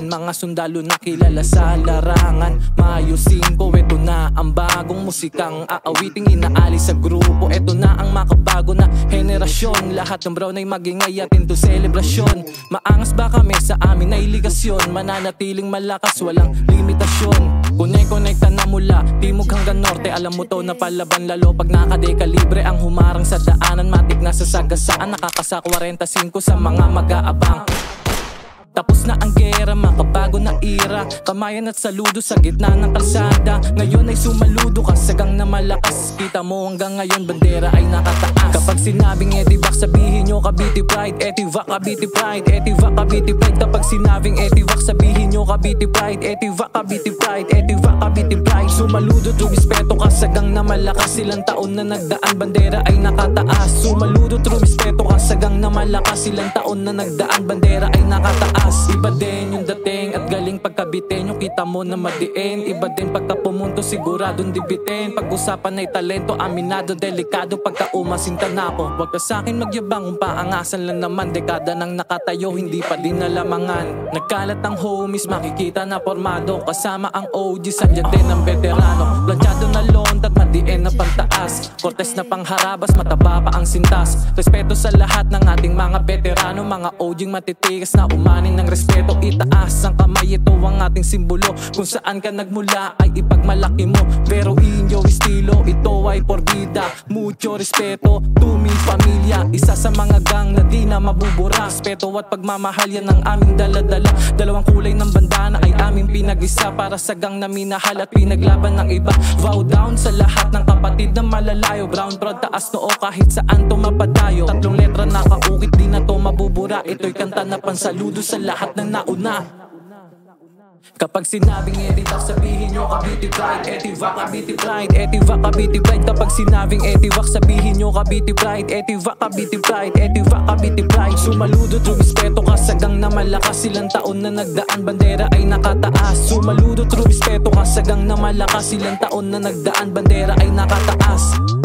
mga sundalo na kilala sa larangan. Mayo 5, eto na ang bagong musikang aawiting inaalis sa grupo. Eto na ang makabago na henerasyon, lahat ng brown ay magingay atin to selebrasyon. Maangas ba kami sa amin ay ligasyon, mananatiling malakas walang limitasyon. Kone-konekta na mula timog hanggang norte, alam mo to na palaban lalo pag nakadekalibre ang humarang sa daanan. Matik na sa sagasaan, nakakasa 45 sa mga mag-aabang. Tapos na ang gera, makabago na era, kamayan at saludo sa gitna ng kalsada. Ngayon ay sumaludo ka, sagang na malakas. Kita mo hanggang ngayon bandera ay nakataas. Kapag sinabing Etivac, sabihin nyo Cavite Pride. Etivac, Cavite Pride, Etivac, Cavite Pride. Kapag sinabing Etivac, sabihin nyo Cavite Pride. Etivac, Cavite Pride, Etivac, Cavite Pride. Sumaludo, rumispeto ka, sagang na malakas. Ilang taon na nagdaan, bandera ay nakataas. Sumaludo, rumispeto ka, sagang na malakas. Ilang taon na nagdaan, bandera ay nakataas. Iba din yung dating at galing pagkabitin, yung kita mo na madiin. Iba din pagka pumunto, siguradong dibitin. Pag-usapan ay talento, aminado, delikado. Pagka umasinta na ako, wag ka sa'kin magyabang kung paangasan lang naman. Dekada nang nakatayo, hindi pa din nalamangan. Nagkalat ang homies, makikita na formado. Kasama ang OGs, andyan din ang veterano. Planchado na lontat, madiin na pantaas. Cortes na pangharabas, mataba pa ang sintas. Respeto sa lahat ng ating mga veterano. Mga OGing matitigas na umanin ng respeto. Itaas ang kamay, ito ang ating simbolo. Kung saan ka nagmula ay ipagmalaki mo. Pero inyo estilo, ito ay por vida. Mucho respeto to mi familia. Isa sa mga gang na di na mabubura. Respeto at pagmamahal yan ang aming daladala. Dalawang kulay ng bandana ay aming pinag-isa. Para sa gang na minahal at pinaglaban ng iba. Vow down sa lahat ng kapatid na malalayo. Brown proud, taas noo kahit saan to mapadayo. Tatlong letra nakaukit, di na to mabubura. Ito'y kanta na pansaludo sa lahat ng nauna. Kapag sinabing Etivac, sabihin nyo Cavite Pride. Etivac, Cavite Pride, Etivac, Cavite Pride. Kapag sinabing Etivac, sabihin nyo Cavite Pride. Etivac, Cavite Pride, Etivac, Cavite Pride. Sumaludo, rumispeto ka, sagang na malakas. Ilang taon na nagdaan, bandera ay nakataas. Sumaludo, rumispeto ka, sagang na malakas. Ilang taon na nagdaan, bandera ay nakataas.